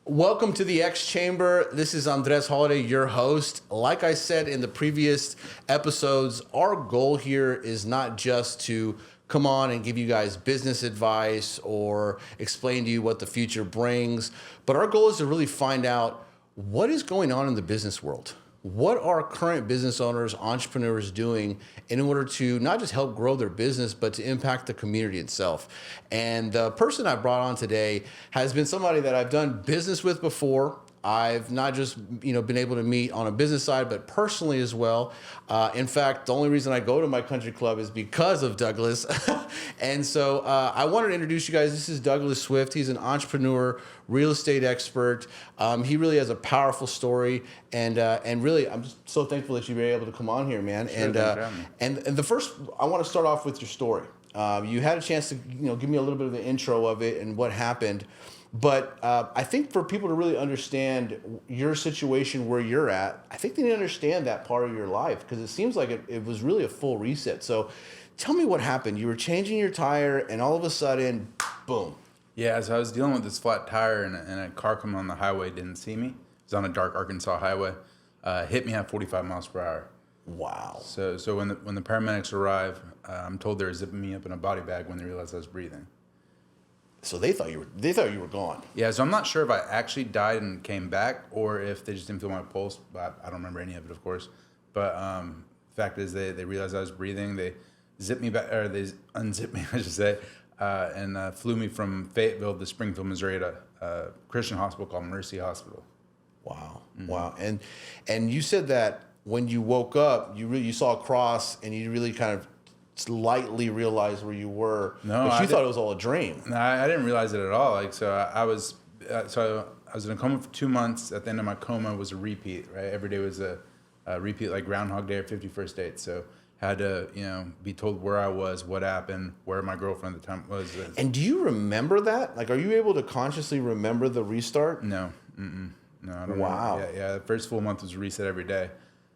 Welcome to the X Chamber. This is Andres Holiday, your host. Like I said in the previous episodes, our goal here is not just to come on and give you guys business advice or explain to you what the future brings, but our goal is to really find out what is going on in the business world. What are current business owners, entrepreneurs doing in order to not just help grow their business, but to impact the community itself? And the person I brought on today has been somebody that I've done business with before. I've not just been able to meet on a business side, but personally as well. In fact, the only reason I go to my country club is because of Douglas. And so I wanted to introduce you guys. This is Douglas Swift. He's an entrepreneur, real estate expert. He really has a powerful story, and really, I'm just so thankful that you were able to come on here, man. Sure, and the first, I want to start off with your story. You had a chance to give me a little bit of the intro of it and what happened. But I think for people to really understand your situation where you're at, I think they need to understand that part of your life, because it seems like it was really a full reset. So tell me what happened. You were changing your tire and all of a sudden, boom. Yeah, so I was dealing with this flat tire and a car coming on the highway didn't see me. It was on a dark Arkansas highway. Hit me at 45 miles per hour. Wow. So when the paramedics arrive, I'm told they're zipping me up in a body bag when they realized I was breathing. So they thought you were gone. Yeah, so I'm not sure if I actually died and came back or if they just didn't feel my pulse. But I don't remember any of it, of course. But the fact is they realized I was breathing. They zipped me back, or they unzipped me, I should say, and flew me from Fayetteville to Springfield, Missouri to a Christian hospital called Mercy Hospital. Wow. Mm-hmm. Wow. And you said that when you woke up, you saw a cross and you really kind of lightly realized where you were. No, but you thought it was all a dream. No, I didn't realize it at all. I was in a coma for 2 months. At the end of my coma was a repeat. Right, every day was a repeat, like Groundhog Day or 51st Date. So had to be told where I was, what happened, where my girlfriend at the time was. And do you remember that? Like, are you able to consciously remember the restart? No, no, I don't. Wow. Yeah. The first full month was a reset every day.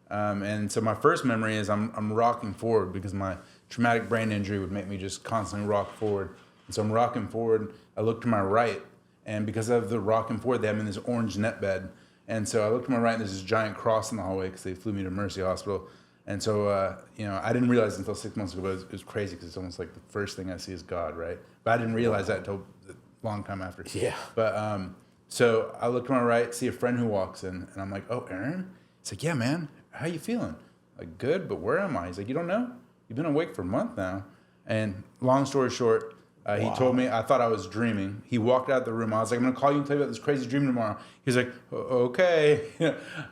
And so my first memory is I'm rocking forward because my traumatic brain injury would make me just constantly rock forward. And so I'm rocking forward. I look to my right, and because of the rocking forward, they have me in this orange net bed. And so I look to my right, and there's this giant cross in the hallway because they flew me to Mercy Hospital. And so, I didn't realize until 6 months ago, but it was crazy because it's almost like the first thing I see is God, right? But I didn't realize that until a long time after. Yeah. But so I look to my right, see a friend who walks in, and I'm like, "Oh, Aaron?" He's like, "Yeah, man. How you feeling?" Like, "Good, but where am I?" He's like, "You don't know? You've been awake for a month now." And long story short, he told me, I thought I was dreaming. He walked out the room. I was like, "I'm going to call you and tell you about this crazy dream tomorrow." He's like, "Okay."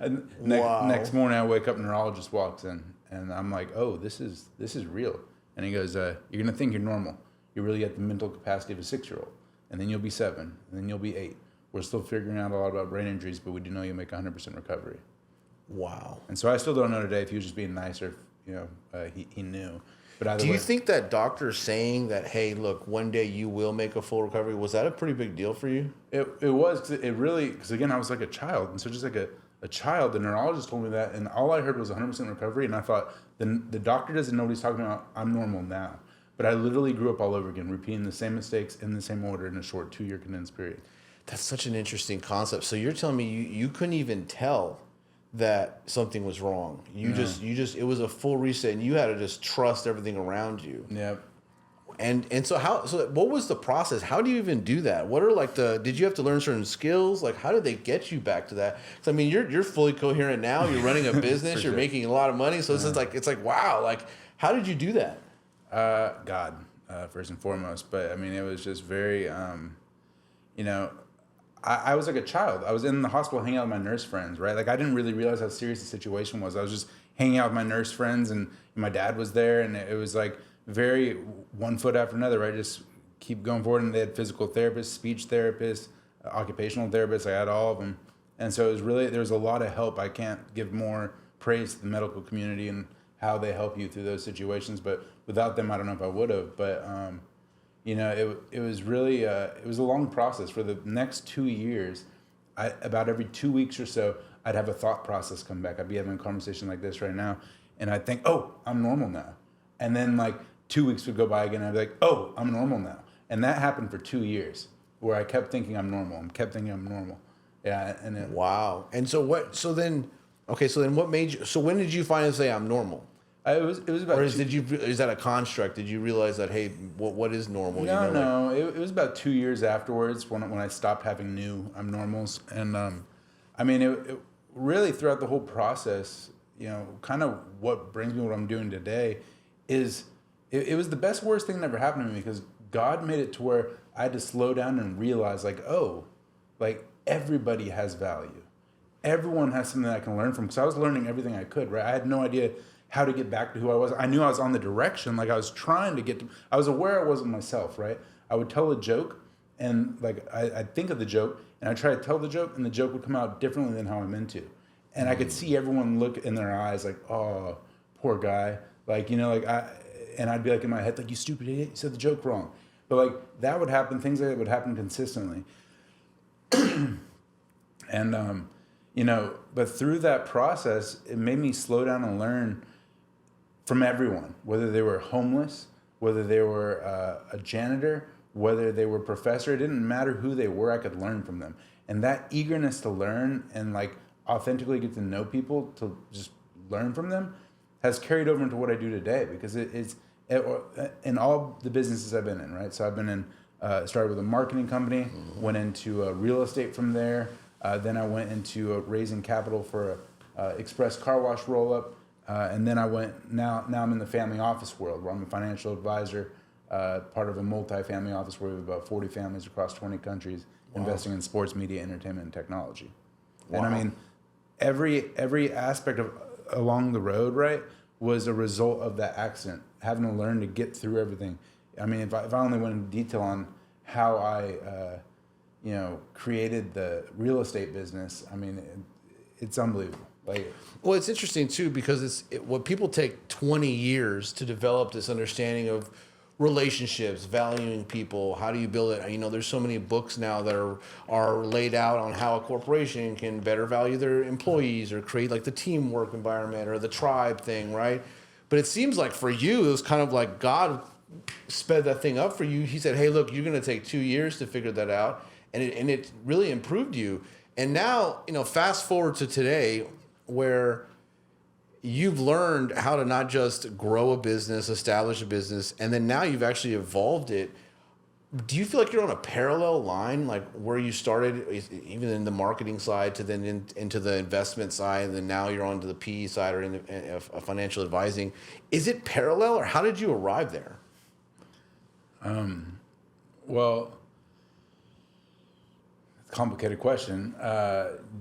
And next morning I wake up, neurologist walks in, and I'm like, "Oh, this is real." And he goes, "You're going to think you're normal. You're really at the mental capacity of a 6-year-old. And then you'll be 7, and then you'll be 8. We're still figuring out a lot about brain injuries, but we do know you'll make 100% recovery." Wow. And so I still don't know today if he was just being nice or he knew. But either Do you way, think that doctor saying that, hey, look, one day you will make a full recovery, was that a pretty big deal for you? it was, because again, I was like a child. And so just like a child, the neurologist told me that, and all I heard was 100% recovery. And I thought, the doctor doesn't know what he's talking about. I'm normal now. But I literally grew up all over again, repeating the same mistakes in the same order in a short 2-year condensed period. That's such an interesting concept. So you're telling me you couldn't even tell that something was wrong. You just it was a full reset, and you had to just trust everything around you. Yeah. And so what was the process? How do you even do that? What are did you have to learn certain skills? Like, how did they get you back to that? Because I mean, you're fully coherent now. You're running a business. You're making a lot of money. So it's like wow. Like, how did you do that? God, first and foremost. But I mean, it was just very, I was like a child. I was in the hospital hanging out with my nurse friends, right? Like, I didn't really realize how serious the situation was. I was just hanging out with my nurse friends, and my dad was there, and it was like very one foot after another, right? Just keep going forward. And they had physical therapists, speech therapists, occupational therapists. I had all of them. And so it was really, there was a lot of help. I can't give more praise to the medical community and how they help you through those situations. But without them, I don't know if I would have. But, it was really, it was a long process. For the next 2 years, about every 2 weeks or so, I'd have a thought process come back. I'd be having a conversation like this right now, and I'd think, "Oh, I'm normal now." And then like 2 weeks would go by again, and I'd be like, "Oh, I'm normal now." And that happened for 2 years, where I kept thinking I'm normal. Yeah, and Wow. And so what? So then, okay. So then, what made you? So when did you finally say I'm normal? it was about Or is that a construct? Did you realize that hey, what is normal? no. It was about 2 years afterwards when I stopped having new I'm normals, and I mean it really throughout the whole process, kind of what brings me what I'm doing today, is it was the best worst thing that ever happened to me because God made it to where I had to slow down and realize like like everybody has value, everyone has something that I can learn from because I was learning everything I could. Right, I had no idea how to get back to who I was. I knew I was on the direction, like I was trying to get to, I was aware I wasn't myself, right? I would tell a joke and like I'd think of the joke and I'd try to tell the joke and the joke would come out differently than how I meant to. And I could see everyone look in their eyes like, oh, poor guy. Like, and I'd be like in my head, like, you stupid idiot, you said the joke wrong. But like that would happen, things like that would happen consistently. And, but through that process, it made me slow down and learn from everyone, whether they were homeless, whether they were a janitor, whether they were a professor. It didn't matter who they were, I could learn from them. And that eagerness to learn and like authentically get to know people, to just learn from them, has carried over into what I do today because it's in all the businesses I've been in, right? So I've been in, started with a marketing company, went into real estate from there. Then I went into raising capital for a express car wash roll-up. And then I went, now I'm in the family office world where I'm a financial advisor, part of a multi-family office where we have about 40 families across 20 countries, investing in sports, media, entertainment, and technology. Wow. And I mean, every aspect of along the road, right, was a result of that accident, having to learn to get through everything. I mean, if I only went into detail on how I, created the real estate business, I mean, it's unbelievable. Well, it's interesting too because what people take 20 years to develop this understanding of relationships, valuing people. How do you build it? There's so many books now that are laid out on how a corporation can better value their employees or create like the teamwork environment or the tribe thing, right? But it seems like for you, it was kind of like God sped that thing up for you. He said, "Hey, look, you're going to take 2 years to figure that out," and it really improved you. And now, fast forward to today, where you've learned how to not just grow a business, establish a business, and then now you've actually evolved it. Do you feel like you're on a parallel line, like where you started, even in the marketing side, to then into the investment side, and then now you're onto the PE side or in financial advising? Is it parallel, or how did you arrive there? Well, complicated question.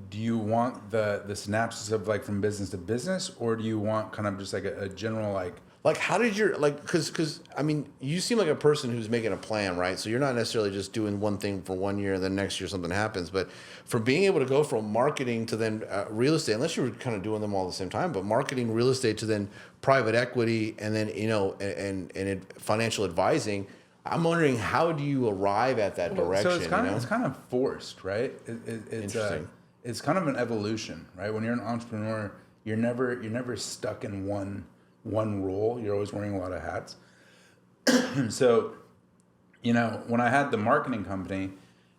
Do you want the synapses of like from business to business, or do you want kind of just like a general like how did your because I mean you seem like a person who's making a plan, right? So you're not necessarily just doing one thing for 1 year and then next year something happens, but from being able to go from marketing to then real estate, unless you were kind of doing them all at the same time, but marketing, real estate to then private equity and then and financial advising. I'm wondering, how do you arrive at that direction? So it's kind of forced, right? It's kind of an evolution, right? When you're an entrepreneur, you're never stuck in one role. You're always wearing a lot of hats. So, when I had the marketing company,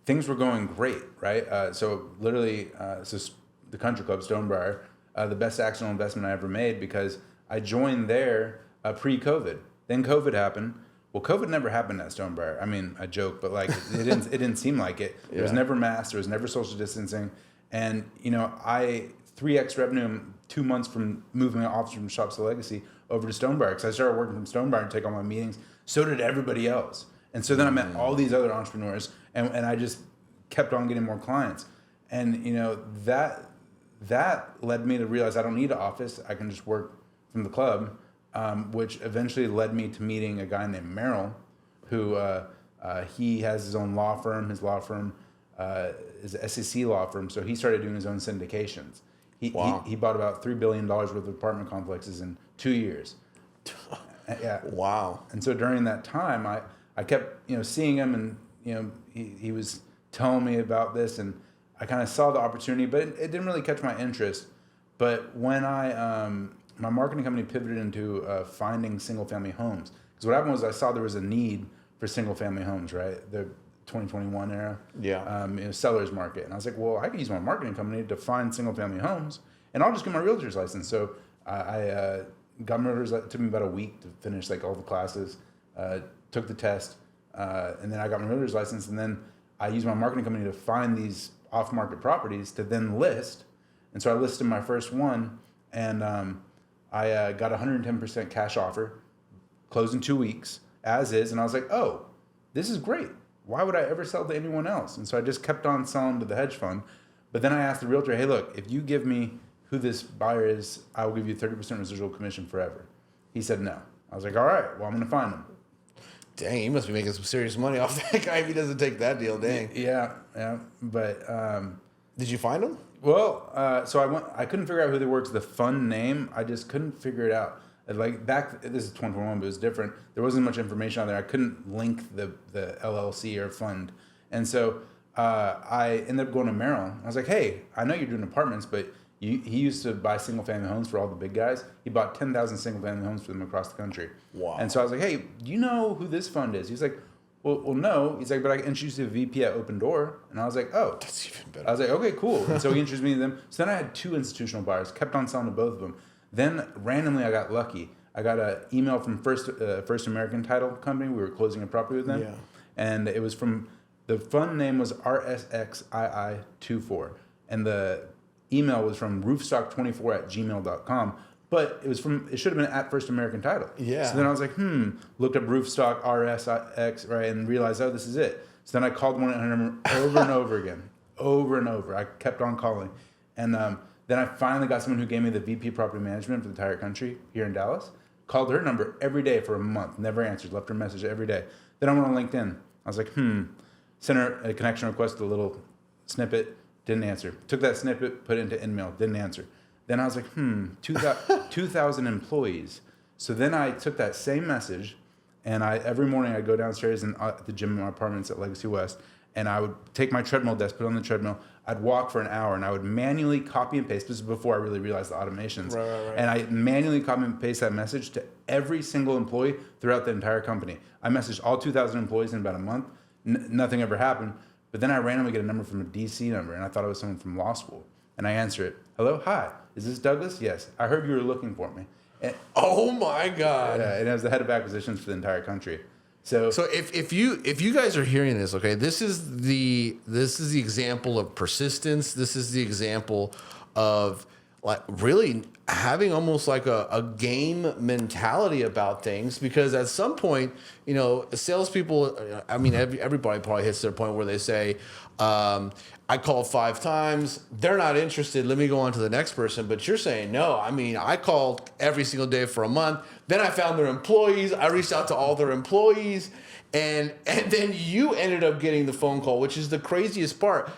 things were going great, right? So literally, the country club, Stonebriar, the best accidental investment I ever made because I joined there pre-COVID. Then COVID happened. Well, COVID never happened at Stonebriar. I mean, I joke, but like it didn't seem like it. There was never masks. There was never social distancing. And, I 3x revenue in 2 months from moving my office from Shops to Legacy over to Stonebriar because I started working from Stonebriar and take all my meetings. So did everybody else. And so then I met all these other entrepreneurs and I just kept on getting more clients. And, that led me to realize I don't need an office. I can just work from the club. Which eventually led me to meeting a guy named Merrill, who he has his own law firm. His law firm is an SEC law firm, so he started doing his own syndications. He bought about $3 billion worth of apartment complexes in 2 years. Yeah. Wow. And so during that time, I kept seeing him, and he was telling me about this, and I kind of saw the opportunity, but it didn't really catch my interest. But when my marketing company pivoted into finding single-family homes. Because what happened was I saw there was a need for single-family homes, right? 2021 era. Yeah. Seller's market. And I was like, well, I could use my marketing company to find single family homes, and I'll just get my realtor's license. So I got my realtor's license. It took me about a week to finish like all the classes, took the test, and then I got my realtor's license. And then I used my marketing company to find these off market properties to then list. And so I listed my first one, and I got 110% cash offer, closed in 2 weeks, as is. And I was like, oh, this is great. Why would I ever sell to anyone else? And so I just kept on selling to the hedge fund. But then I asked the realtor, hey, look, if you give me who this buyer is, I will give you 30% residual commission forever. He said no. I was like, all right, well, I'm going to find him. Dang, he must be making some serious money off that guy if he doesn't take that deal. Dang. Yeah. But did you find him? well, so I couldn't figure out who they were because the fund name, I just couldn't figure it out. Like back, this is 2021, but it was different. There wasn't much information on there. I couldn't link the LLC or fund. And so I ended up going to Merrill. I was like, hey, I know you're doing apartments, but he used to buy single family homes for all the big guys. He bought 10,000 single family homes for them across the country. Wow. And so I was like, hey, do you know who this fund is? He's like, well, no. He's like, but I can introduce you to the VP at Open Door. And I was like, oh. That's even better. I was like, okay, cool. And so he introduced me to them. So then I had 2 institutional buyers, kept on selling to both of them. Then randomly I got lucky. I got an email from First American Title Company. We were closing a property with them. Yeah. And it was from, the fund name was RSXII24. And the email was from roofstock24@gmail.com. But it should have been at First American Title. Yeah. So then I was like, looked up Roofstock RSX, right, and realized, oh, this is it. So then I called 1-800 over and over again, over and over. I kept on calling. And then I finally got someone who gave me the VP property management for the entire country here in Dallas. Called her number every day for a month, never answered, left her a message every day. Then I went on LinkedIn. I was like, sent her a connection request, a little snippet, didn't answer. Took that snippet, put it into InMail, didn't answer. Then I was like, 2,000 employees. So then I took that same message, and every morning I'd go downstairs at the gym in my apartments at Legacy West, and I would take my treadmill desk, put it on the treadmill. I'd walk for an hour, and I would manually copy and paste. This is before I really realized the automations. Right. And I manually copy and paste that message to every single employee throughout the entire company. I messaged all 2,000 employees in about a month. Nothing ever happened. But then I randomly get a number from a DC number, and I thought it was someone from law school. And I answer it. Hello, hi. Is this Douglas? Yes. I heard you were looking for me. And, oh my God. Yeah, and I was the head of acquisitions for the entire country. So if you guys are hearing this, okay, this is the example of persistence. This is the example of like really having almost like a game mentality about things, because at some point, you know, salespeople, I mean, everybody probably hits their point where they say, I called 5 times, they're not interested, let me go on to the next person. But you're saying, no, I mean, I called every single day for a month, then I found their employees, I reached out to all their employees, and then you ended up getting the phone call, which is the craziest part.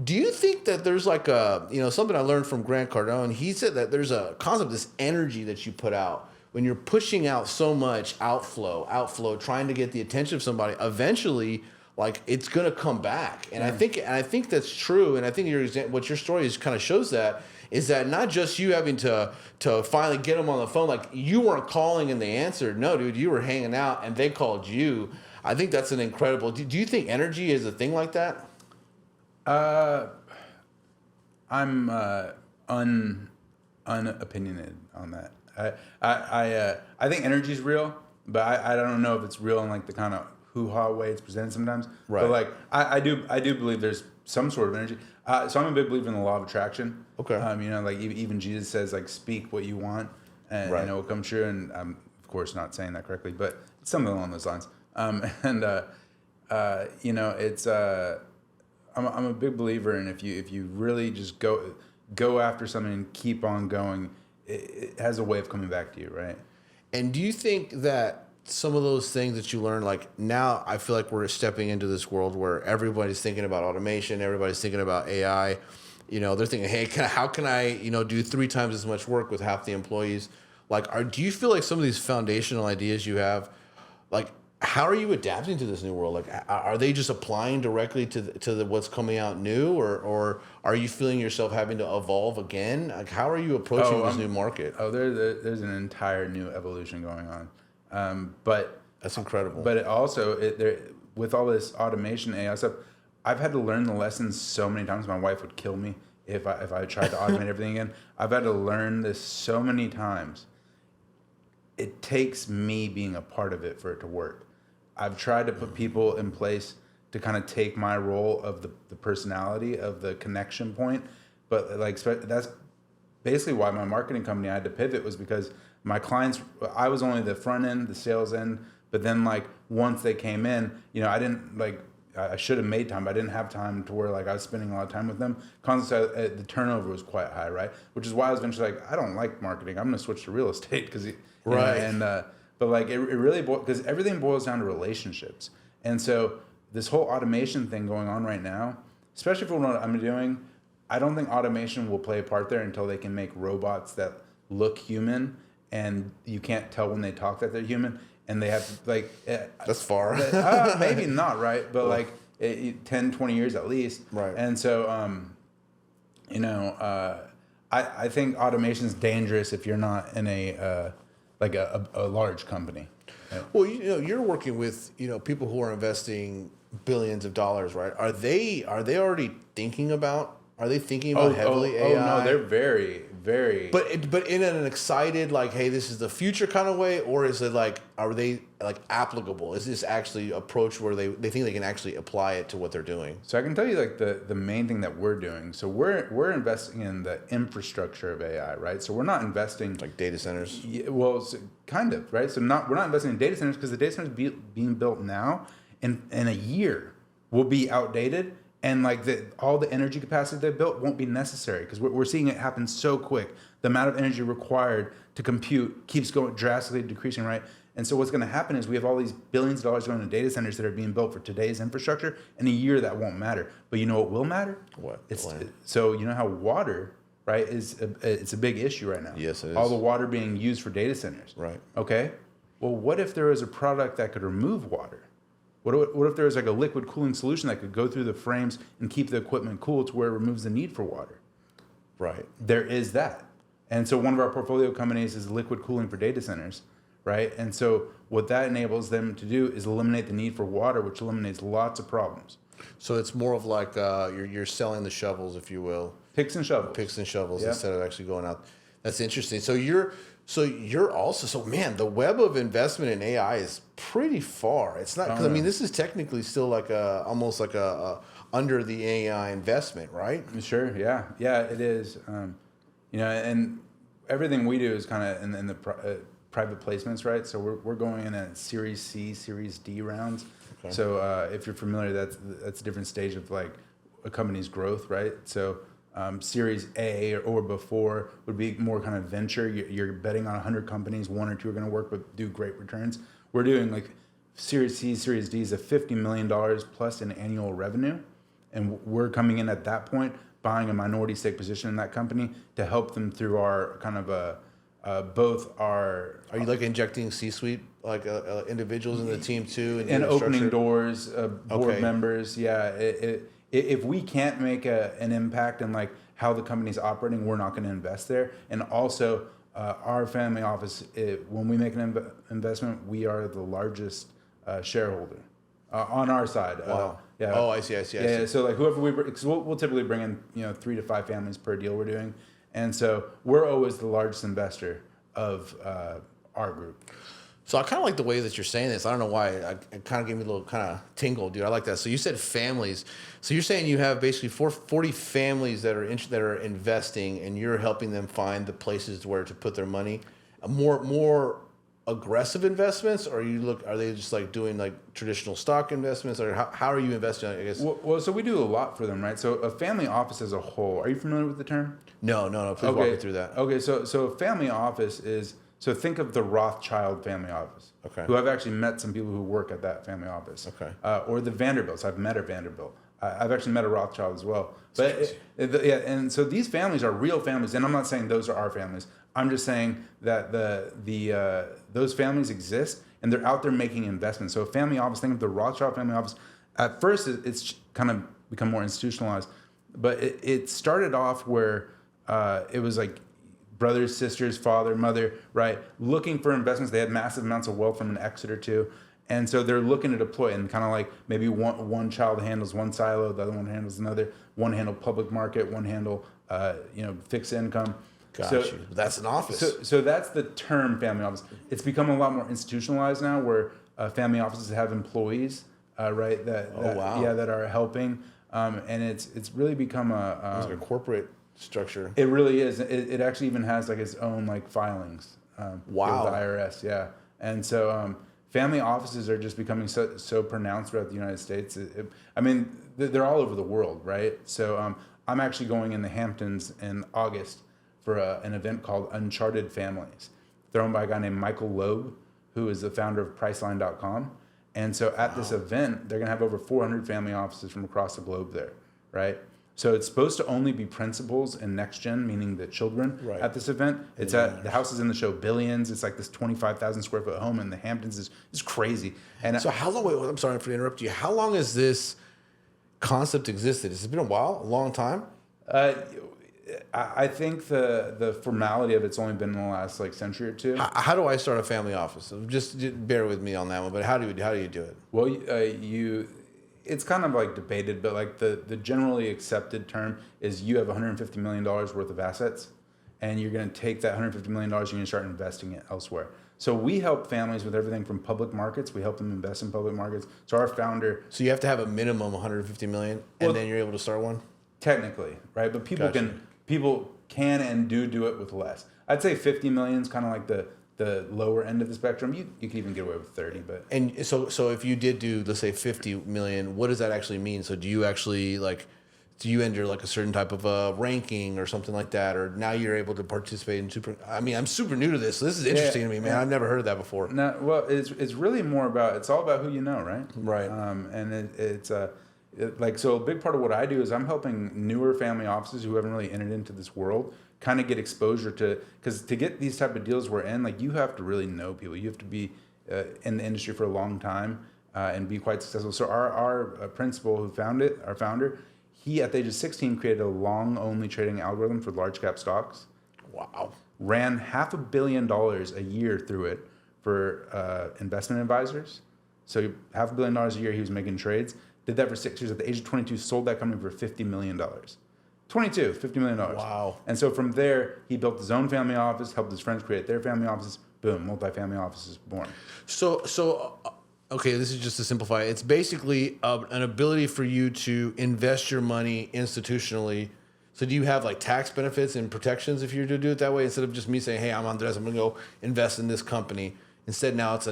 Do you think that there's like something I learned from Grant Cardone? He said that there's a concept, this energy that you put out when you're pushing out so much outflow, trying to get the attention of somebody. Eventually, like it's gonna come back, and I think that's true. And I think what your story is kind of shows that is that not just you having to finally get them on the phone, like you weren't calling and they answered. No, dude, you were hanging out and they called you. I think that's an incredible. Do you think energy is a thing like that? I'm unopinionated on that. I think energy is real, but I don't know if it's real in like the kind of hoo-ha way it's presented sometimes. Right. But like I do believe there's some sort of energy. So I'm a big believer in the law of attraction. Okay. Like even Jesus says like speak what you want and right. it will come true. And I'm of course not saying that correctly, but it's something along those lines. It's I'm a big believer in if you really just go after something and keep on going, it has a way of coming back to you, right? And do you think that some of those things that you learn, like now I feel like we're stepping into this world where everybody's thinking about automation, everybody's thinking about AI, they're thinking, hey, how can I, do 3 times as much work with half the employees? Like, do you feel like some of these foundational ideas you have, like, how are you adapting to this new world? Like, are they just applying directly to what's coming out new, or are you feeling yourself having to evolve again? Like, how are you approaching this new market? There's an entire new evolution going on, but that's incredible. But it also with all this automation AI stuff, I've had to learn the lessons so many times. My wife would kill me if I tried to automate everything again. I've had to learn this so many times. It takes me being a part of it for it to work. I've tried to put people in place to kind of take my role of the personality of the connection point. But like that's basically why my marketing company, I had to pivot, was because my clients, I was only the front end, the sales end. But then like once they came in, I didn't like, I should have made time, but I didn't have time to where like I was spending a lot of time with them. Constantly, the turnover was quite high, right? Which is why I was eventually like, I don't like marketing. I'm going to switch to real estate because, right. But like it really, because everything boils down to relationships. And so this whole automation thing going on right now, especially for what I'm doing, I don't think automation will play a part there until they can make robots that look human and you can't tell when they talk that they're human. And they have like... That's far. Maybe not, right? But like 10, 20 years at least. Right. And so, I think automation is dangerous if you're not in a large company. Right? Well, you're working with, people who are investing billions of dollars, right? Are they already thinking about heavily AI? Oh, no, they're very, very... But in an excited, like, hey, this is the future kind of way, or is it like, are they like applicable? Is this actually approach where they think they can actually apply it to what they're doing? So I can tell you like the main thing that we're doing. So we're investing in the infrastructure of AI, right? So we're not investing... Like data centers? Yeah, well, kind of, right? So we're not investing in data centers because the data centers being built now in a year will be outdated. And like all the energy capacity they built won't be necessary because we're seeing it happen so quick. The amount of energy required to compute keeps going drastically decreasing, right? And so what's going to happen is we have all these billions of dollars going into data centers that are being built for today's infrastructure. In a year, that won't matter. But you know what will matter? What? So you know how water, right, it's a big issue right now. Yes, it is. All the water being used for data centers. Right. Okay. Well, what if there was a product that could remove water? What if there was like a liquid cooling solution that could go through the frames and keep the equipment cool to where it removes the need for water? Right. There is that. And so one of our portfolio companies is liquid cooling for data centers, right? And so what that enables them to do is eliminate the need for water, which eliminates lots of problems. So it's more of like you're selling the shovels, if you will. Picks and shovels. Picks and shovels, yep. Instead of actually going out. That's interesting. So you're also, man, the web of investment in AI is pretty far. It's not, because I mean, this is technically still like almost like a under the AI investment, right? Sure. Yeah. Yeah, it is. And everything we do is kind of in the private placements, right? So we're going in at Series C, Series D rounds. Okay. So if you're familiar, that's a different stage of like a company's growth, right? So Series A or before would be more kind of venture. You're betting on 100 companies, 1 or 2 are going to work with do great returns. We're doing like Series C, Series D is a $50 million plus in annual revenue. And we're coming in at that point, buying a minority stake position in that company to help them through our kind of both our... Are you like injecting C-suite, like individuals in the team too? And opening doors, board members. Yeah. If we can't make an impact in like how the company's operating, we're not going to invest there. And also, our family office, when we make an investment, we are the largest shareholder on our side. Wow. Yeah. Oh, I see. Yeah. So like whoever we'll typically bring in 3 to 5 families per deal we're doing, and so we're always the largest investor of our group. So I kind of like the way that you're saying this. I don't know why. It kind of gave me a little kind of tingle, dude. I like that. So you said families. So you're saying you have basically 40 families that are investing, and you're helping them find the places where to put their money. More aggressive investments, or are they just like doing like traditional stock investments, or how are you investing? I guess. Well, so we do a lot for them, right? So a family office as a whole. Are you familiar with the term? No. Please walk me through that. Okay. So a family office is. So think of the Rothschild family office. Okay. Who I've actually met some people who work at that family office. Okay. Or the Vanderbilts. I've met a Vanderbilt. I've actually met a Rothschild as well. But and so these families are real families, and I'm not saying those are our families. I'm just saying that those families exist, and they're out there making investments. So a family office. Think of the Rothschild family office. At first, it's kind of become more institutionalized, but it started off where it was like brothers, sisters, father, mother, right? Looking for investments. They had massive amounts of wealth from an exit or two. And so they're looking to deploy, and kind of like maybe one child handles one silo, the other one handles another. One handle public market, one handle fixed income. Got you. That's an office. So that's the term family office. It's become a lot more institutionalized now, where family offices have employees, right? That are helping, and it's really become it's like a corporate structure. It really is. It actually even has like its own like filings. Wow. With the IRS, yeah. And so family offices are just becoming so pronounced throughout the United States. They're all over the world, right? So I'm actually going in the Hamptons in August for an event called Uncharted Families, thrown by a guy named Michael Loeb, who is the founder of Priceline.com. And so at this event, they're going to have over 400 family offices from across the globe there, right? So it's supposed to only be principals and next gen, meaning the children, at this event. It's the house is in the show Billions. It's like this 25,000 square foot home in the Hamptons. Is crazy. And so how long? Wait, I'm sorry for interrupt you. How long has this concept existed? Has it been a while? A long time? I think the formality of it's only been in the last like century or two. How do I start a family office? Just bear with me on that one. But how do you do it? Well, it's kind of like debated, but like the generally accepted term is you have $150 million worth of assets, and you're going to take that $150 million, you're going to start investing it elsewhere. So we help families with everything from public markets. We help them invest in public markets. So our founder. So you have to have a minimum 150 million, and then you're able to start one. Technically, right? But people can and do it with less. I'd say 50 million is kind of like the lower end of the spectrum. You could even get away with 30, but and so if you did do, let's say 50 million, what does that actually mean? So do you actually do you enter like a certain type of ranking or something like that, or now you're able to participate in super? I mean, I'm super new to this, so this is interesting to me, man. I've never heard of that before. No, well, it's really more about, it's all about who you know, right? Right. And so a big part of what I do is I'm helping newer family offices who haven't really entered into this world kind of get exposure to, because to get these type of deals we're in, like you have to really know people. You have to be in the industry for a long time and be quite successful. So our principal who founded it, our founder, he at the age of 16 created a long only trading algorithm for large cap stocks. Wow. Ran $500 million a year through it for investment advisors. So $500 million a year he was making trades. Did that for 6 years. At the age of 22, sold that company for $50 million. $50 million. Wow. And so from there, he built his own family office, helped his friends create their family offices. Boom, multifamily offices born. So okay, this is just to simplify. It's basically an ability for you to invest your money institutionally. So do you have like tax benefits and protections if you're to do it that way, instead of just me saying, "Hey, I'm Andres, I'm gonna go invest in this company." Instead, now it's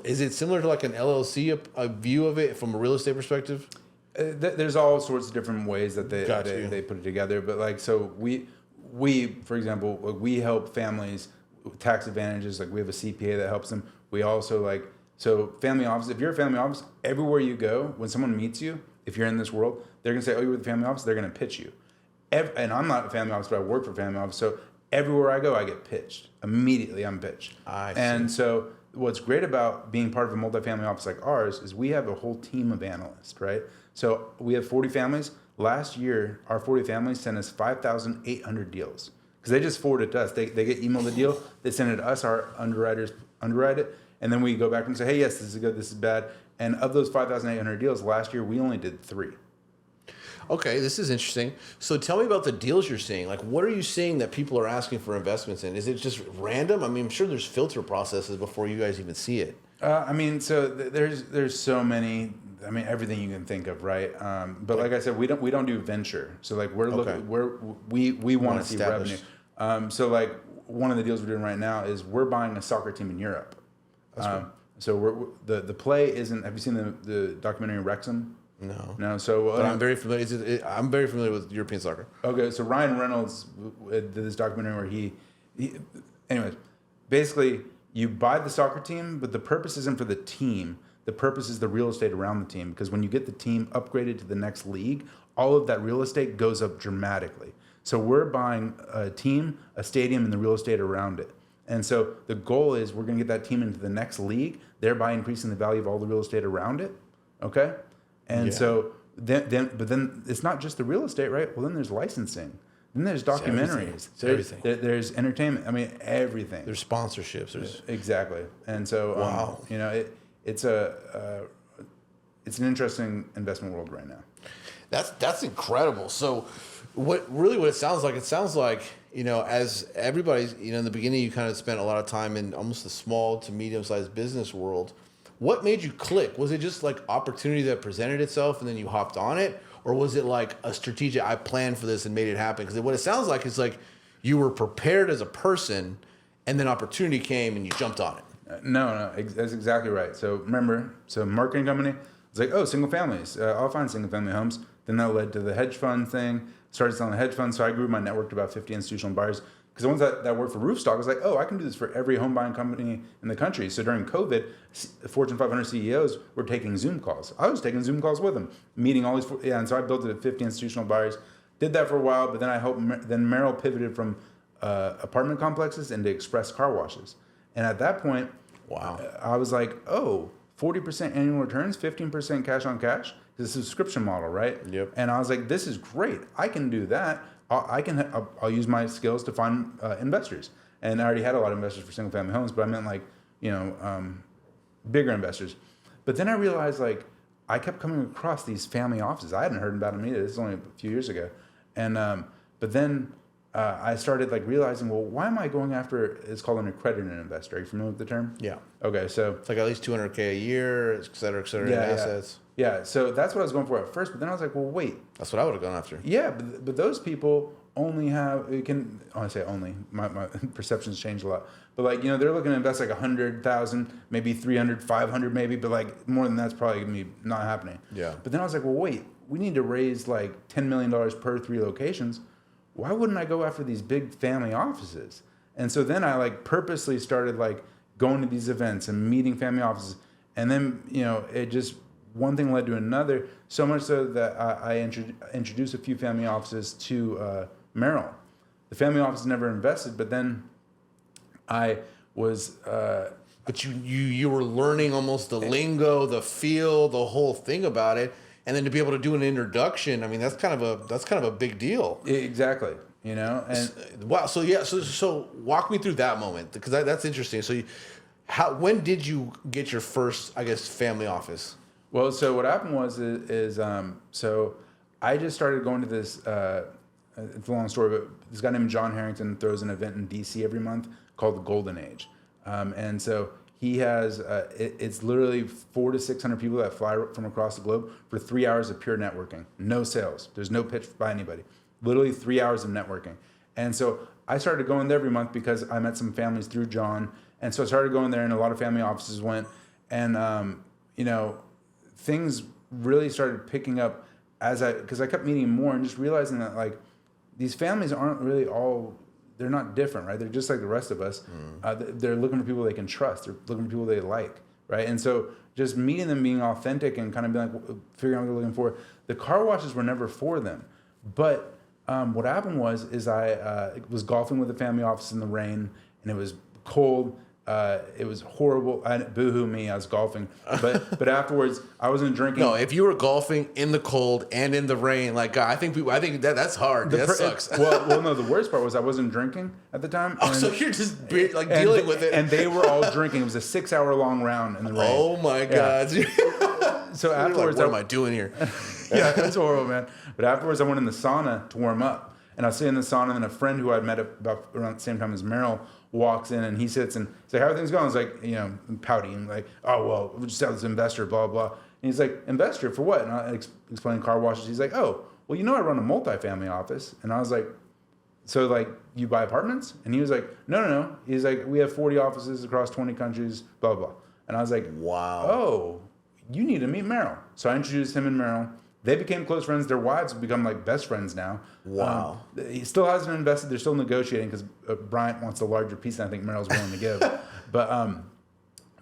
is it similar to like an LLC, a view of it from a real estate perspective? There's all sorts of different ways that they put it together. But like, so we for example, we help families with tax advantages. Like we have a CPA that helps them. We also family office. If you're a family office, everywhere you go, when someone meets you, if you're in this world, they're gonna say, "Oh, you're with the family office." They're gonna pitch you. And I'm not a family office, but I work for a family office. So everywhere I go, I get pitched immediately. I'm pitched. I see. And so what's great about being part of a multifamily office like ours is we have a whole team of analysts, right? So we have 40 families. Last year, our 40 families sent us 5,800 deals because they just forward it to us. They get emailed the deal, they send it to us, our underwriters underwrite it, and then we go back and say, "Hey, yes, this is good, this is bad." And of those 5,800 deals, last year we only did 3. Okay, this is interesting. So tell me about the deals you're seeing. Like, what are you seeing that people are asking for investments in? Is it just random? I mean, I'm sure there's filter processes before you guys even see it. There's so many. I mean, everything you can think of, right? But like I said, we don't do venture. So like we want to see revenue. So like one of the deals we're doing right now is we're buying a soccer team in Europe. So the play isn't. Have you seen the documentary Wrexham? No. So, but I'm very familiar. I'm very familiar with European soccer. Okay, so Ryan Reynolds did this documentary where he anyways, basically you buy the soccer team, but the purpose isn't for the team. The purpose is the real estate around the team, because when you get the team upgraded to the next league, all of that real estate goes up dramatically. So we're buying a team, a stadium, and the real estate around it. And so the goal is we're going to get that team into the next league, thereby increasing the value of all the real estate around it. Okay. And so then it's not just the real estate, right? Well, then there's licensing. Then there's documentaries. It's everything. There's entertainment. I mean, everything. There's sponsorships. There's Exactly. And so, Wow. you know, it's an interesting investment world right now. That's incredible. So what it sounds like, you know, as everybody's, you know, in the beginning, you kind of spent a lot of time in almost the small to medium-sized business world. What made you click? Was it just like opportunity that presented itself and then you hopped on it? Or was it like a strategic, I planned for this and made it happen? Because what it sounds like is like you were prepared as a person and then opportunity came and you jumped on it. No, that's exactly right. So remember, marketing company, it's like, oh, single families. I'll find single family homes. Then that led to the hedge fund thing. Started selling the hedge fund. So I grew my network to about 50 institutional buyers. Because the ones that worked for Roofstock, I was like, oh, I can do this for every home buying company in the country. So during COVID, Fortune 500 CEOs were taking Zoom calls. I was taking Zoom calls with them, meeting all these, and so I built it at 50 institutional buyers. Did that for a while, but then then Merrill pivoted from apartment complexes into express car washes. And at that point, wow, I was like, oh, 40% annual returns, 15% cash on cash. It's a subscription model, right? Yep. And I was like, this is great. I can do that. I'll use my skills to find investors. And I already had a lot of investors for single family homes, but I meant like, you know, bigger investors. But then I realized like I kept coming across these family offices. I hadn't heard about them either. This is only a few years ago. And but then I started like realizing, well, why am I going after? It's called an accredited investor. Are you familiar with the term? Yeah. Okay, so it's like at least $200K a year, et cetera, in assets. Yeah, so that's what I was going for at first, but then I was like, well, wait. That's what I would have gone after. Yeah, but those people only have, I say only, my perceptions change a lot. But like, you know, they're looking to invest like 100,000, maybe 300, 500 maybe, but like more than that's probably going to be not happening. Yeah. But then I was like, well, wait, we need to raise like $10 million per 3 locations. Why wouldn't I go after these big family offices? And so then I like purposely started like going to these events and meeting family offices. And then, you know, it just, one thing led to another, so much so that I introduced a few family offices to Merrill. The family office never invested, but then I was... but you were learning almost the lingo, the feel, the whole thing about it, and then to be able to do an introduction, I mean, that's kind of a big deal. Exactly, you know? And wow, so walk me through that moment, because that's interesting. So when did you get your first, I guess, family office? Well, so what happened was so I just started going to this. It's a long story, but this guy named John Harrington throws an event in DC every month called the Golden Age, and so he has it's literally 400 to 600 people that fly from across the globe for 3 hours of pure networking, no sales. There's no pitch by anybody. Literally 3 hours of networking, and so I started going there every month because I met some families through John, and so I started going there, and a lot of family offices went, and you know. Things really started picking up because I kept meeting more and just realizing that like these families aren't really they're not different, right? They're just like the rest of us. They're looking for people they can trust. They're looking for people they like, right? And so just meeting them, being authentic and kind of being like figuring out what they're looking for. The car washes were never for them, but what happened was I was golfing with the family office in the rain and it was cold. It was horrible. Boo-hoo me, I was golfing. But afterwards, I wasn't drinking. No, if you were golfing in the cold and in the rain, like I think that's hard. That sucks. Well, no. The worst part was I wasn't drinking at the time. Oh, so you're just dealing with it. And they were all drinking. It was a 6-hour-long round in the rain. Oh my God. So afterwards, like, what am I doing here? Yeah, that's horrible, man. But afterwards, I went in the sauna to warm up. And I was sitting in the sauna, and then a friend who I'd met about around the same time as Merrill walks in, and he sits and he's like, how are things going? I was like, you know, pouting, like, oh, well, we just have this investor, blah, blah. And he's like, investor for what? And I explained car washes. He's like, oh, well, you know I run a multifamily office. And I was like, so, like, you buy apartments? And he was like, no. He's like, we have 40 offices across 20 countries, blah, blah. And I was like, wow. Oh, you need to meet Merrill. So I introduced him and Merrill. They became close friends. Their wives have become like best friends now. Wow. He still hasn't invested. They're still negotiating because Bryant wants a larger piece than I think Merrill's willing to give. But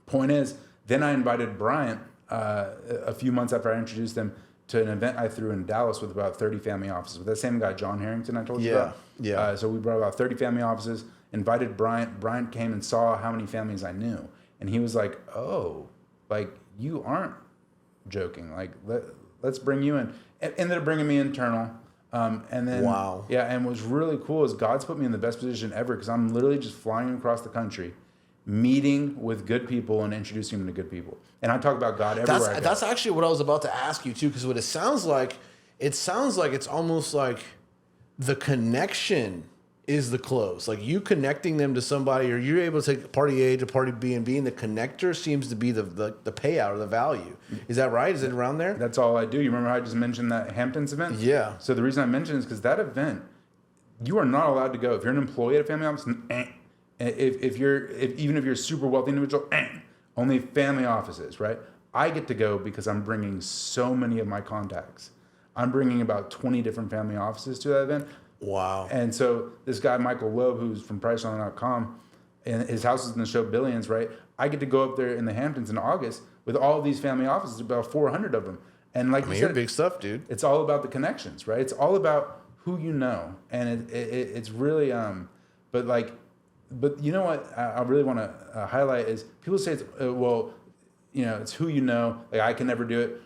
point is, then I invited Bryant a few months after I introduced him to an event I threw in Dallas with about 30 family offices with that same guy, John Harrington, I told you about. Yeah. So we brought about 30 family offices, invited Bryant. Bryant came and saw how many families I knew. And he was like, oh, like you aren't joking. Like, let's bring you in. Ended up bringing me internal. And then, Wow. yeah, and what's really cool is God's put me in the best position ever because I'm literally just flying across the country, meeting with good people and introducing them to good people. And I talk about God everywhere I go. That's actually what I was about to ask you too, because what it sounds like it's almost like the connection is the close. Like you connecting them to somebody, or you're able to take party A to party B, and being the connector seems to be the payout or the value. Is that right? Is it around there? That's all I do. You remember how I just mentioned that Hamptons event? Yeah. So the reason I mentioned it is because that event, you are not allowed to go. If you're an employee at a family office, even if you're a super wealthy individual, only family offices, right? I get to go because I'm bringing so many of my contacts. I'm bringing about 20 different family offices to that event. Wow. And so this guy, Michael Loeb, who's from PriceOnline.com, and his house is in the show Billions, right? I get to go up there in the Hamptons in August with all these family offices, about 400 of them. And like you You're said, big stuff, dude. it's all about the connections, right? It's all about who you know. And it's really, but you know what I really want to highlight is people say, it's, it's who you know. Like I can never do it.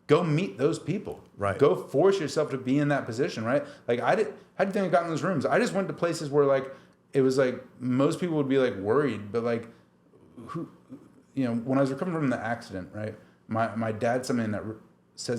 Go meet those people. Right. Go force yourself to be in that position, right? Like how do you think I got in those rooms? I just went to places where like, it was like, most people would be like worried, but like when I was recovering from the accident, right? My dad said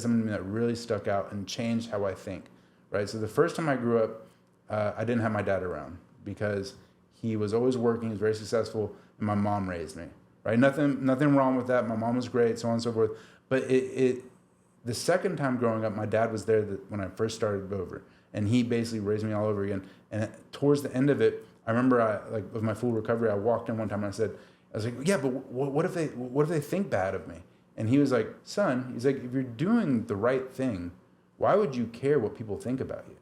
something to me that really stuck out and changed how I think, right? So the first time I grew up, I didn't have my dad around because he was always working, he was very successful, and my mom raised me, right? Nothing wrong with that. My mom was great, so on and so forth. But the second time growing up, my dad was there when I first started over, and he basically raised me all over again. And towards the end of it, I remember with my full recovery, I walked in one time and I was like, yeah, but what if they think bad of me? And he was like, son, he's like, if you're doing the right thing, why would you care what people think about you?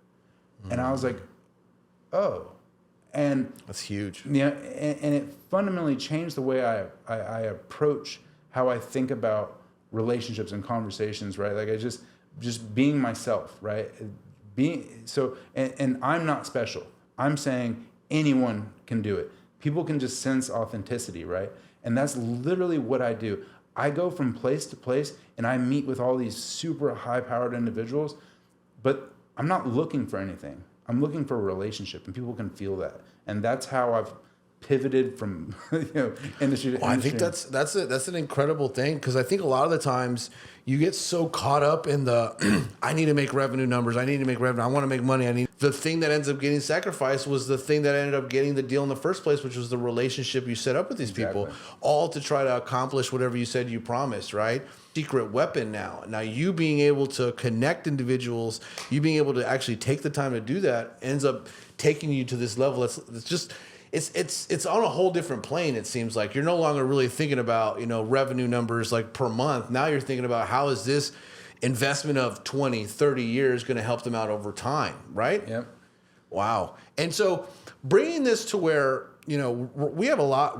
And I was like, oh. And that's huge. Yeah, and it fundamentally changed the way I approach how I think about relationships and conversations, right? Like I just being myself, right? And I'm not special. I'm saying anyone can do it. People can just sense authenticity, right? And that's literally what I do. I go from place to place and I meet with all these super high-powered individuals, but I'm not looking for anything. I'm looking for a relationship, and people can feel that. And that's how I've pivoted from industry to industry. I think that's an incredible thing, because I think a lot of the times you get so caught up in the I need to make revenue numbers, I want to make money, the thing that ends up getting sacrificed was the thing that ended up getting the deal in the first place, which was the relationship you set up with these people, all to try to accomplish whatever you said you promised, right? Secret weapon now you being able to connect individuals, you being able to actually take the time to do that ends up taking you to this level. It's on a whole different plane. It seems like you're no longer really thinking about, revenue numbers like per month. Now you're thinking about how is this investment of 20, 30 years going to help them out over time, right? Yep. Wow. And so bringing this to where, we have a lot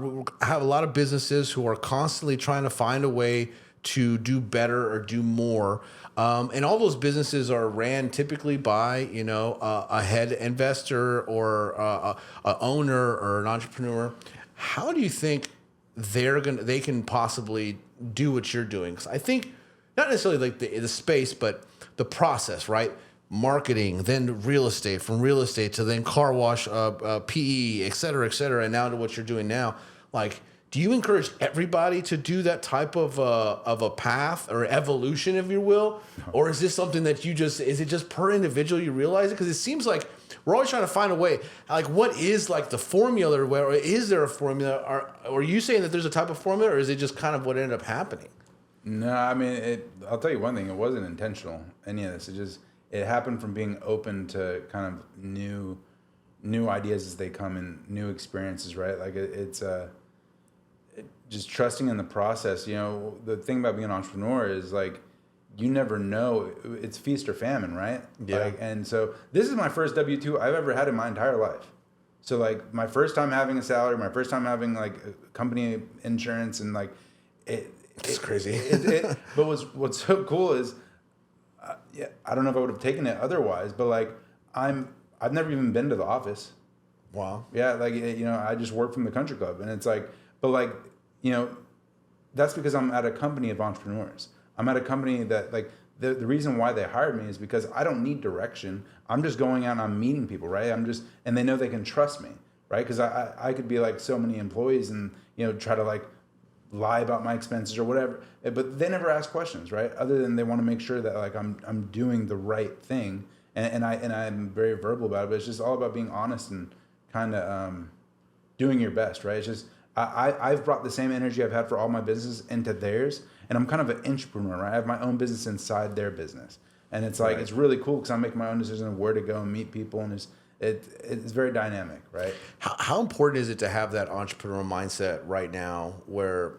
of businesses who are constantly trying to find a way to do better or do more. And all those businesses are ran typically by, a head investor or a owner or an entrepreneur. How do you think they can possibly do what you're doing? Because I think not necessarily like the space, but the process, right? Marketing, then real estate, from real estate to then car wash, PE, et cetera, and now to what you're doing now. Like, do you encourage everybody to do that type of a path or evolution, if you will? Or is this something that is it just per individual you realize it? Because it seems like we're always trying to find a way. Like, what is like the formula, or is there a formula? Or are you saying that there's a type of formula, or is it just kind of what ended up happening? No, I mean, I'll tell you one thing. It wasn't intentional, any of this. It happened from being open to kind of new ideas as they come and new experiences, right? Like it's just trusting in the process. The thing about being an entrepreneur is like, you never know. It's feast or famine, right? Yeah. And so this is my first W-2 I've ever had in my entire life. So like my first time having a salary, my first time having like company insurance, and like it's crazy. But what's so cool is, I don't know if I would have taken it otherwise, but like I've never even been to the office. Wow. Yeah, like I just work from the country club, and it's like, but like that's because I'm at a company of entrepreneurs. I'm at a company that like the reason why they hired me is because I don't need direction. I'm just going out and I'm meeting people, right? And they know they can trust me, right? Because I could be like so many employees and, try to like lie about my expenses or whatever, but they never ask questions, right? Other than they want to make sure that like I'm doing the right thing, and I'm very verbal about it. But it's just all about being honest and kind of doing your best, right? It's just I've brought the same energy I've had for all my businesses into theirs, and I'm kind of an entrepreneur, right? I have my own business inside their business, and it's like it's really cool because I make my own decision of where to go and meet people, and it's very dynamic, right? How important is it to have that entrepreneurial mindset right now where,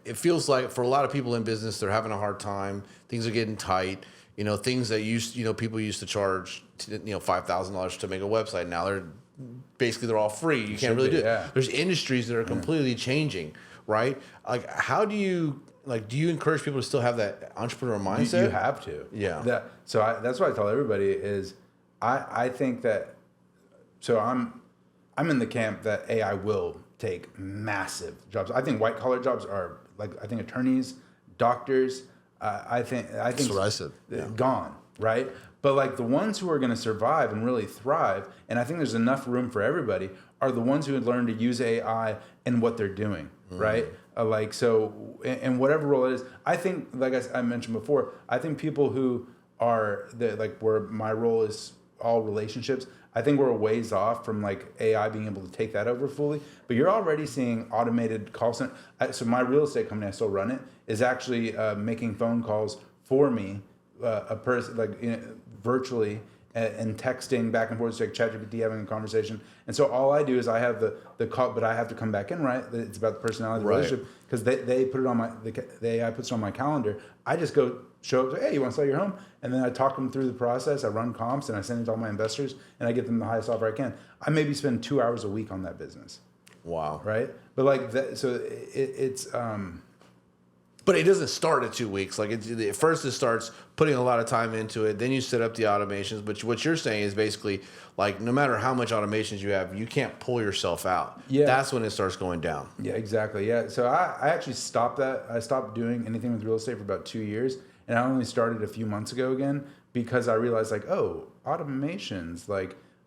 it feels like for a lot of people in business, they're having a hard time. Things are getting tight. Things that people used to charge, $5,000 to make a website. Now they're all free. You can't really do it. Yeah. There's industries that are completely changing, right? Like, how do you encourage people to still have that entrepreneurial mindset? You have to. Yeah. That's what I tell everybody is I think that, so I'm in the camp that AI will take massive jobs. I think white collar jobs are I think attorneys, doctors, I think That's what I said. Gone, right? But like the ones who are going to survive and really thrive, and I think there's enough room for everybody, are the ones who had learned to use AI in what they're doing, right? And whatever role it is, I think, like I mentioned before, I think people who are where my role is all relationships, I think we're a ways off from like AI being able to take that over fully. But you're already seeing automated call center. So my real estate company, I still run it, is actually making phone calls for me, a person virtually, and texting back and forth. It's like ChatGPT having a conversation. And so all I do is I have the call, but I have to come back in, right? It's about the personality of the relationship, because they put it on the AI puts it on my calendar. I just go show up, say, hey, you want to sell your home? And then I talk them through the process. I run comps and I send it to all my investors and I get them the highest offer I can. I maybe spend 2 hours a week on that business. Wow. Right? But like that, so it's But it doesn't start at 2 weeks. Like at first, it starts putting a lot of time into it. Then you set up the automations. But what you're saying is basically like no matter how much automations you have, you can't pull yourself out. Yeah. That's when it starts going down. Yeah, exactly. Yeah. So I actually stopped that. I stopped doing anything with real estate for about 2 years, and I only started a few months ago again because I realized automations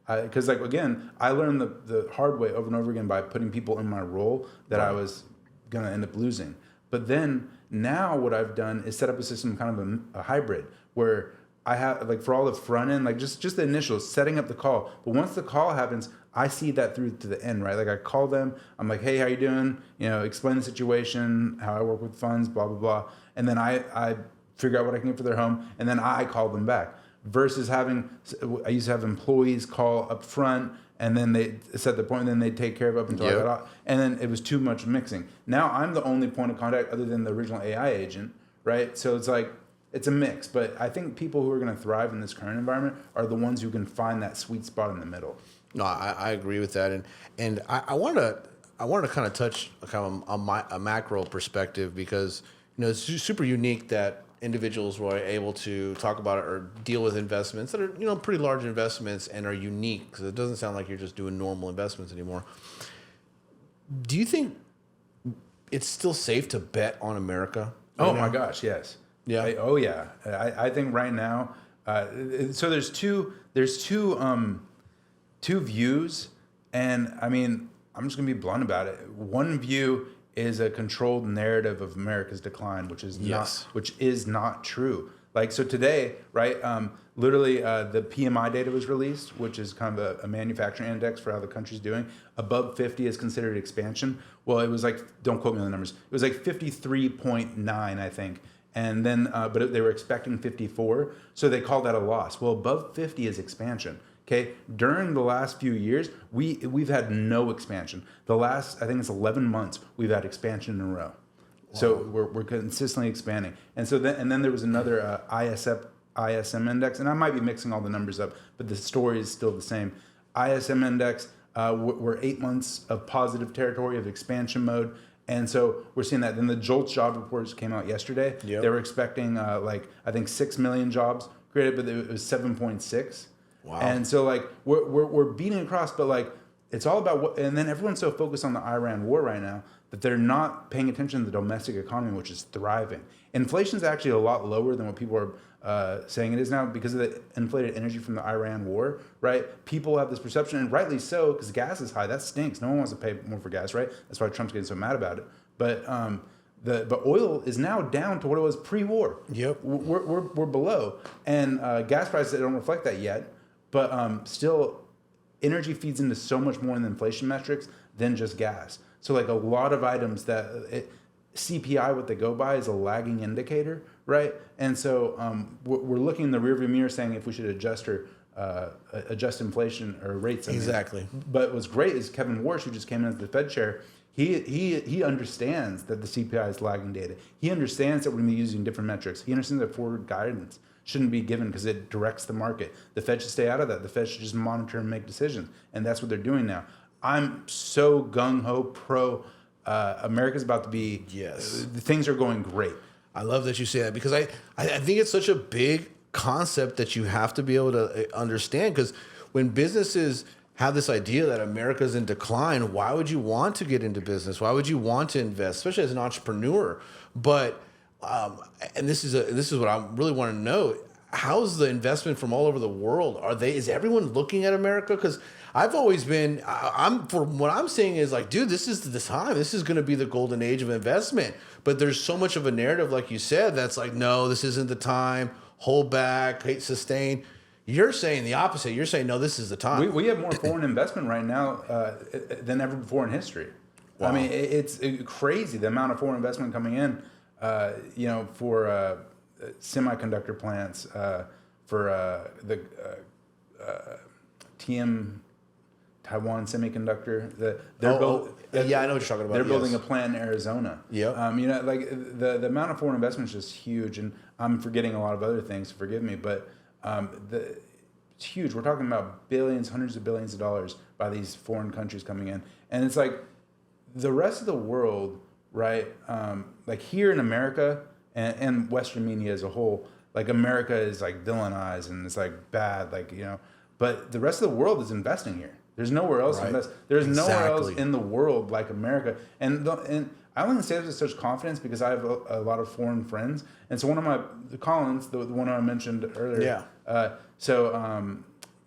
because again, I learned the hard way over and over again by putting people in my role that I was gonna end up losing. But then now what I've done is set up a system, kind of a hybrid, where I have for all the front end, just the initials, setting up the call. But once the call happens, I see that through to the end, right? Like I call them, I'm like, hey, how you doing? Explain the situation, how I work with funds, blah, blah, blah. And then I figure out what I can get for their home, and then I call them back. Versus I used to have employees call up front, and then they set the point, and then they take care of it up until I got out. And then it was too much mixing. Now I'm the only point of contact other than the original AI agent, right? So it's a mix. But I think people who are going to thrive in this current environment are the ones who can find that sweet spot in the middle. No, I agree with that, and I want to kind of touch kind of on a macro perspective, because it's super unique that individuals were able to talk about it or deal with investments that are pretty large investments and are unique, because it doesn't sound like you're just doing normal investments anymore. Do you think it's still safe to bet on America? Oh my gosh, yes. Yeah. I think right now. So there's two views, and I mean I'm just gonna be blunt about it. One view is a controlled narrative of America's decline, which is not true. So today, right? Literally, the PMI data was released, which is kind of a manufacturing index for how the country's doing. Above 50 is considered expansion. Well, it was don't quote me on the numbers. It was 53.9, I think. And then, but they were expecting 54, so they called that a loss. Well, above 50 is expansion. Okay, during the last few years, we've had no expansion. The last, I think it's 11 months, we've had expansion in a row. Wow. So we're consistently expanding. And so then there was another ISM index, and I might be mixing all the numbers up, but the story is still the same. ISM index, we're 8 months of positive territory of expansion mode. And so we're seeing that. Then the JOLTS job reports came out yesterday. Yep. They were expecting I think 6 million jobs created, but it was 7.6. Wow. And so we're beating across, but it's all about what, and then everyone's so focused on the Iran war right now that they're not paying attention to the domestic economy, which is thriving. Inflation's actually a lot lower than what people are saying it is now because of the inflated energy from the Iran war, right? People have this perception, and rightly so, because gas is high. That stinks. No one wants to pay more for gas, right? That's why Trump's getting so mad about it. But but oil is now down to what it was pre-war. Yep, we're below, and gas prices don't reflect that yet. But still, energy feeds into so much more in the inflation metrics than just gas. So like a lot of items that CPI, what they go by, is a lagging indicator, right? And so we're looking in the rearview mirror saying if we should adjust inflation or rates. Exactly. But what's great is Kevin Warsh, who just came in as the Fed chair, he understands that the CPI is lagging data. He understands that we're going to be using different metrics. He understands that forward guidance shouldn't be given because it directs the market. The Fed should stay out of that. The Fed should just monitor and make decisions. And that's what they're doing now. I'm so gung-ho pro America's about to be, things are going great. I love that you say that because I think it's such a big concept that you have to be able to understand, because when businesses have this idea that America's in decline, why would you want to get into business? Why would you want to invest, especially as an entrepreneur? But and this is what I really want to know. How's the investment from all over the world? Is everyone looking at America? Because I've always been, from what I'm seeing is like, dude, this is the time. This is going to be the golden age of investment. But there's so much of a narrative, like you said, that's like, no, this isn't the time. Hold back, sustain. You're saying the opposite. You're saying, no, this is the time. We have more foreign investment right now than ever before in history. Wow. I mean, it's crazy the amount of foreign investment coming in, for semiconductor plants, for the Taiwan Semiconductor. I know what you're talking about. They're building a plant in Arizona. Yeah. Like the amount of foreign investment is just huge, and I'm forgetting a lot of other things. Forgive me, but it's huge. We're talking about billions, hundreds of billions of dollars by these foreign countries coming in, and it's like the rest of the world, right? Like here in America and Western media as a whole, like America is like villainized and it's like bad, but the rest of the world is investing here. There's nowhere else to invest. There's nowhere else in the world like America. And I only say this with such confidence because I have a lot of foreign friends. And so one of my, Collins, the one I mentioned earlier. Yeah.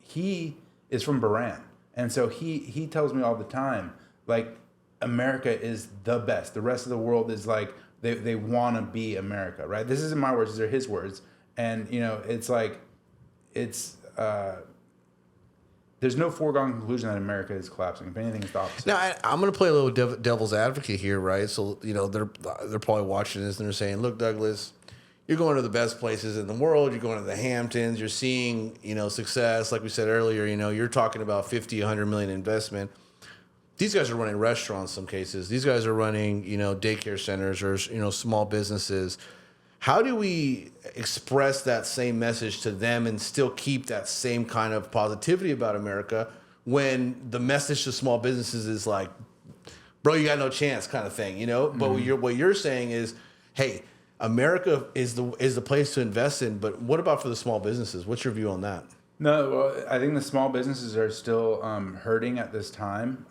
He is from Bahrain. And so he tells me all the time, like, America is the best. The rest of the world is like, they want to be America, right? This isn't my words, these are his words. And, it's like, there's no foregone conclusion that America is collapsing. If anything, it's the opposite. Now, I'm going to play a little devil's advocate here, right? So, they're probably watching this and they're saying, look, Douglas, you're going to the best places in the world. You're going to the Hamptons. You're seeing, success. Like we said earlier, you're talking about 50, 100 million investment. These guys are running restaurants in some cases. These guys are running, daycare centers or, small businesses. How do we express that same message to them and still keep that same kind of positivity about America when the message to small businesses is like, bro, you got no chance kind of thing, Mm-hmm. But what you're saying is, hey, America is the place to invest in, but what about for the small businesses? What's your view on that? No, well, I think the small businesses are still hurting at this time.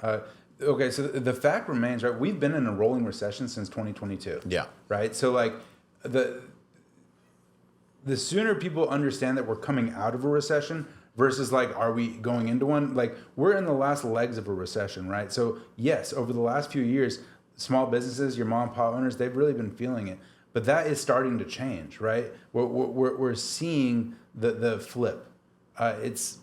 Okay, so the fact remains, right? We've been in a rolling recession since 2022. Yeah. Right? So, like, the sooner people understand that we're coming out of a recession versus, like, are we going into one? Like, we're in the last legs of a recession, right? So, yes, over the last few years, small businesses, your mom and pop owners, they've really been feeling it. But that is starting to change, right? We're seeing the flip. It's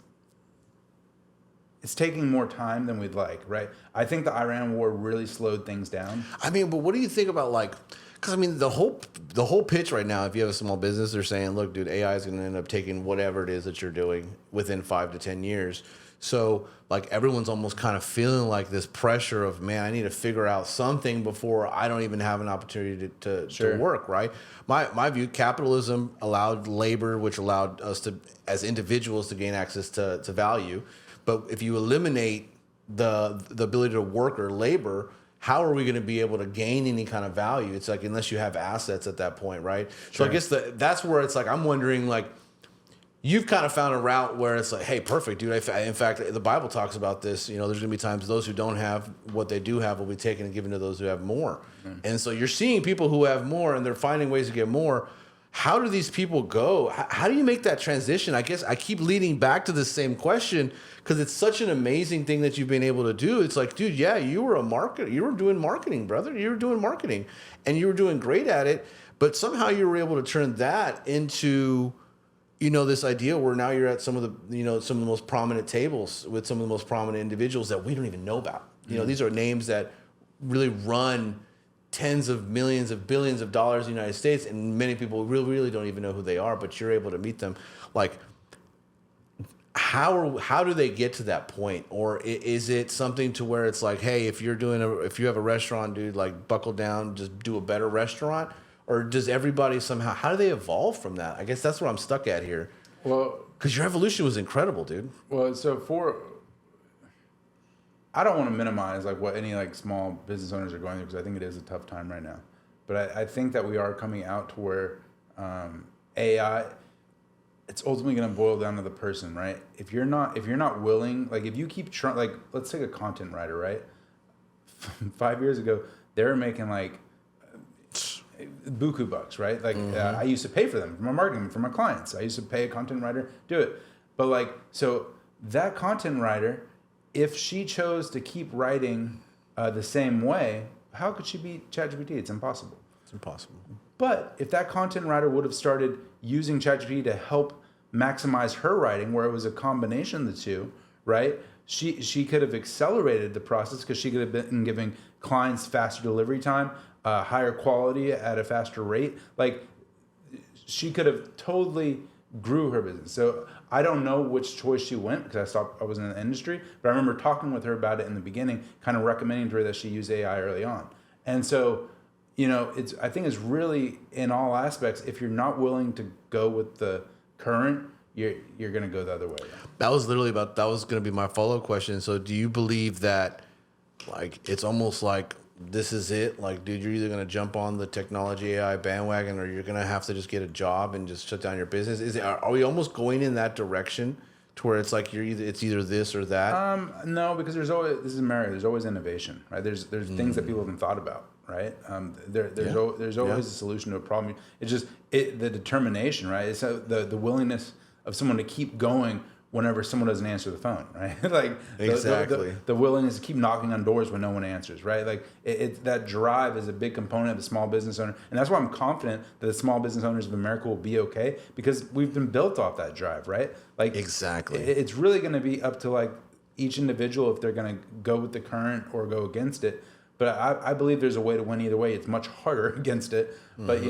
taking more time than we'd like, right? I think the Iran war really slowed things down. I mean, but what do you think about, like, because I mean, the whole pitch right now, if you have a small business, they're saying, look, dude, AI is going to end up taking whatever it is that you're doing within 5 to 10 years. So, like, everyone's almost kind of feeling like this pressure of, man, I need to figure out something before I don't even have an opportunity to work, right? My view, capitalism allowed labor, which allowed us to, as individuals, to gain access to value. But if you eliminate the ability to work or labor, how are we going to be able to gain any kind of value? It's like, unless you have assets at that point, right? Sure. So I guess that's where it's like, I'm wondering, like, you've kind of found a route where it's like, hey, perfect, dude. In fact, the Bible talks about this. There's going to be times those who don't have what they do have will be taken and given to those who have more. Mm-hmm. And so you're seeing people who have more and they're finding ways to get more. How do these people go? How do you make that transition? I guess I keep leading back to the same question because it's such an amazing thing that you've been able to do. It's like, dude, yeah, you were a marketer. You were doing marketing, brother. You were doing marketing and you were doing great at it. But somehow you were able to turn that into, this idea where now you're at some of the most prominent tables with some of the most prominent individuals that we don't even know about. These are names that really run tens of millions of billions of dollars in the United States, and many people really don't even know who they are, but you're able to meet them. Like, how do they get to that point? Or is it something to where it's like, hey, if you have a restaurant, dude, like buckle down, just do a better restaurant? Or does everybody somehow, how do they evolve from that? I guess that's what I'm stuck at here. Well, because your evolution was incredible, dude. Well, I don't want to minimize like what any like small business owners are going through because I think it is a tough time right now. But I think that we are coming out to where AI, it's ultimately going to boil down to the person, right? If you're not willing, like if you keep trying, like let's take a content writer, right? 5 years ago, they were making like buku bucks, right? Like I used to pay for them for my marketing, for my clients. I used to pay a content writer do it. But like, so that content writer, if she chose to keep writing the same way, how could she beat ChatGPT? It's impossible. It's impossible. But if that content writer would have started using ChatGPT to help maximize her writing, where it was a combination of the two, right? She could have accelerated the process because she could have been giving clients faster delivery time, higher quality at a faster rate. Like she could have totally grew her business. So I don't know which choice she went because I was in the industry, but I remember talking with her about it in the beginning, kind of recommending to her that she use AI early on. And so, I think it's really in all aspects, if you're not willing to go with the current, you're going to go the other way. That was going to be my follow-up question. So do you believe that like, it's almost like this is it? Like, dude, you're either going to jump on the technology AI bandwagon or you're going to have to just get a job and just shut down your business. Are we almost going in that direction to where it's like it's either this or that? No, because this is America. There's always innovation, right? There's things that people haven't thought about, right? There's always a solution to a problem. It's just the determination, right? It's the willingness of someone to keep going whenever someone doesn't answer the phone, right? Like exactly the willingness to keep knocking on doors when no one answers, right? Like that drive is a big component of the small business owner, and that's why I'm confident that the small business owners of America will be okay because we've been built off that drive, right? Like exactly, it's really going to be up to like each individual if they're going to go with the current or go against it. But I believe there's a way to win either way. It's much harder against it, but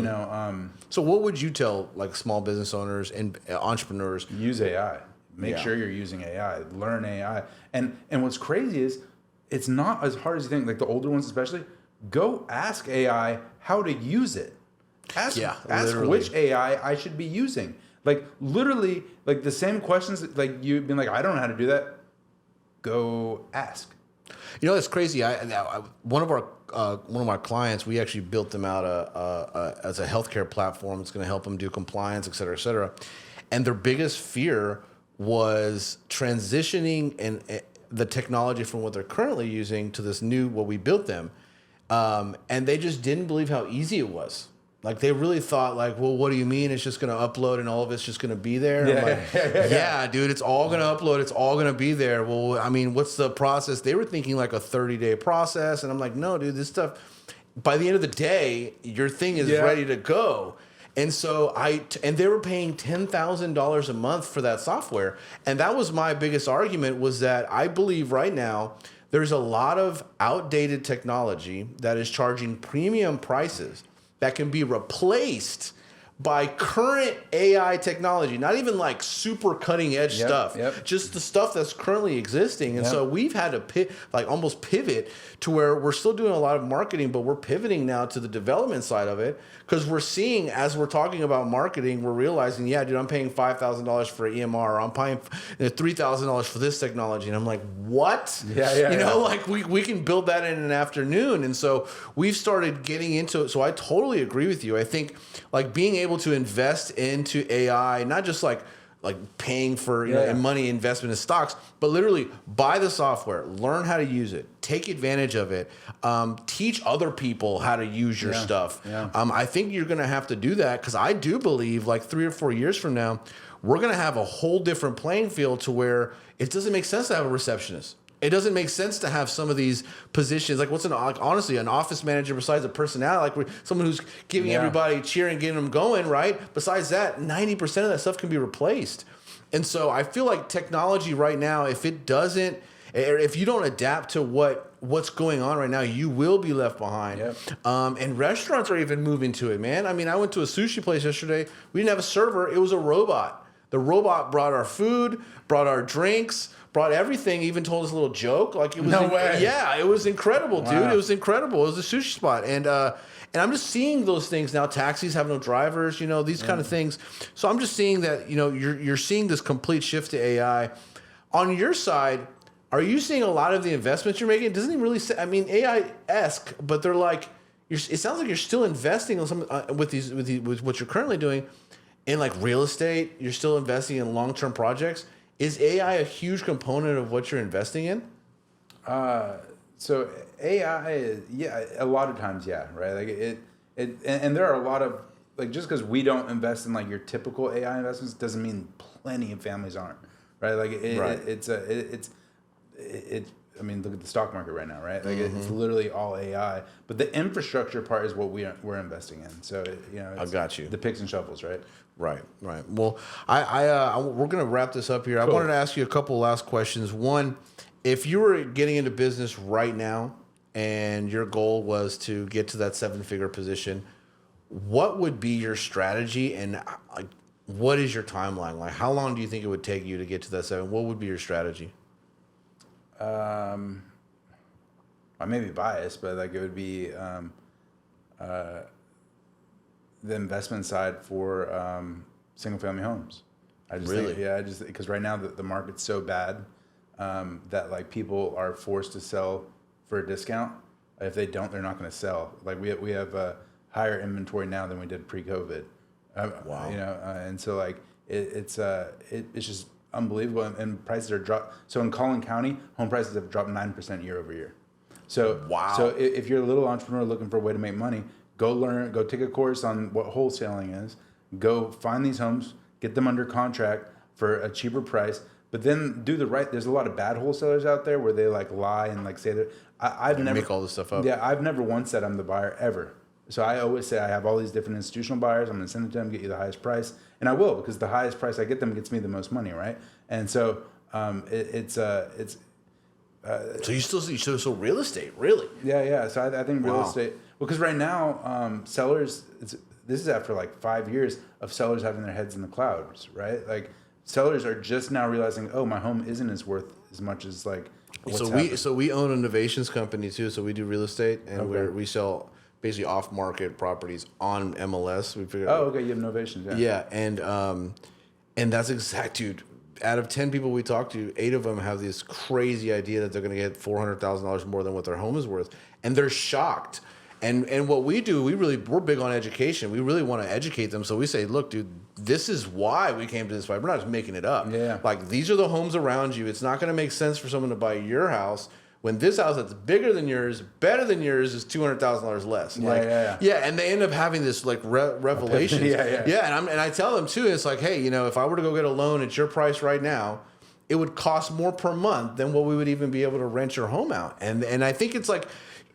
So what would you tell like small business owners and entrepreneurs? Use AI. Make sure you're using AI. Learn AI. And what's crazy is it's not as hard as you think. Like the older ones especially, go ask AI how to use it. Ask which AI I should be using. Like literally, like the same questions. Like you've been like, I don't know how to do that. Go ask. It's crazy. One of my clients, we actually built them out as a healthcare platform. It's going to help them do compliance, et cetera, et cetera. And their biggest fear was transitioning and the technology from what they're currently using to this new, what we built them. And they just didn't believe how easy it was. Like they really thought like, well, what do you mean? It's just going to upload and all of it's just going to be there? Yeah, dude, it's all going to upload. It's all going to be there. Well, I mean, what's the process? They were thinking like a 30-day process. And I'm like, no, dude, this stuff, by the end of the day, your thing is ready to go. And so and they were paying $10,000 a month for that software. And that was my biggest argument was that I believe right now there's a lot of outdated technology that is charging premium prices that can be replaced by current AI technology, not even like super cutting edge stuff, just the stuff that's currently existing. And so we've had to almost pivot to where we're still doing a lot of marketing, but we're pivoting now to the development side of it because we're seeing as we're talking about marketing, we're realizing, yeah, dude, I'm paying $5,000 for EMR, or I'm paying $3,000 for this technology. And I'm like, what? Like we can build that in an afternoon. And so we've started getting into it. So I totally agree with you. I think like being able to invest into AI, not just like like paying for money investment in stocks, but literally buy the software, learn how to use it, take advantage of it, teach other people how to use your stuff. I think you're going to have to do that, because I do believe like 3 or 4 years from now, we're going to have a whole different playing field to where it doesn't make sense to have a receptionist. It doesn't make sense to have some of these positions. Like honestly, an office manager besides a personality, like someone who's giving everybody cheering, getting them going, right? Besides that, 90% of that stuff can be replaced. And so I feel like technology right now, if you don't adapt to what's going on right now, you will be left behind. And restaurants are even moving to it, man. I mean, I went to a sushi place yesterday. We didn't have a server. It was a robot. The robot brought our food, brought our drinks, brought everything, even told us a little joke. Like it was No way. Yeah, it was incredible, dude. Wow. It was incredible. It was a sushi spot. And I'm just seeing those things now. Taxis have no drivers, these kind of things. So I'm just seeing that, you're seeing this complete shift to AI. On your side, are you seeing a lot of the investments you're making? It doesn't even really say, I mean, AI-esque, but they're like, it sounds like you're still investing on some with what you're currently doing in like real estate. You're still investing in long-term projects. Is AI a huge component of what you're investing in? So AI, a lot of times, right? Like and there are a lot of, like, just because we don't invest in like your typical AI investments doesn't mean plenty of families aren't, right? Like I mean, look at the stock market right now, right? Like it's literally all AI, but the infrastructure part is what we're investing in. So I got you. The picks and shovels, right? Right. Well, we're gonna wrap this up here. Cool. I wanted to ask you a couple last questions. One, if you were getting into business right now and your goal was to get to that 7-figure position, what would be your strategy, and like, what is your timeline? Like, how long do you think it would take you to get to that 7? What would be your strategy? I may be biased, but like it would be the investment side for single family homes. I just think, because right now the market's so bad that like people are forced to sell for a discount. If they don't, they're not going to sell. Like we have a higher inventory now than we did pre-COVID. Wow. And so like it's just unbelievable, and prices are dropped. So in Collin County, home prices have dropped 9% year over year. So wow. So if you're a little entrepreneur looking for a way to make money, go take a course on what wholesaling is. Go find these homes, get them under contract for a cheaper price, but then do the right. There's a lot of bad wholesalers out there where they like lie and like say that I've never make all this stuff up. Yeah, I've never once said I'm the buyer ever. So I always say I have all these different institutional buyers. I'm going to send it to them, get you the highest price, and I will, because the highest price I get them gets me the most money, right? And so it's. So you still see so real estate, really? Yeah. So I think real estate, because right now sellers. This is after like 5 years of sellers having their heads in the clouds, right? Like sellers are just now realizing, oh, my home isn't as worth as much as like. So we own an innovations company too. So we do real estate, and we sell basically off-market properties on MLS. We figured. Oh, okay. You have innovations. Yeah, and that's exact, dude. Out of 10 people we talk to, 8 of them have this crazy idea that they're going to get $400,000 more than what their home is worth, and they're shocked. And what we do, we're big on education. We really want to educate them. So we say, look, dude, this is why we came to this fight. We're not just making it up. Yeah. Like, these are the homes around you. It's not going to make sense for someone to buy your house when this house that's bigger than yours, better than yours, is $200,000 less. Yeah, and they end up having this like revelation. Yeah, and I tell them too. It's like, hey, if I were to go get a loan at your price right now, it would cost more per month than what we would even be able to rent your home out. And I think it's like,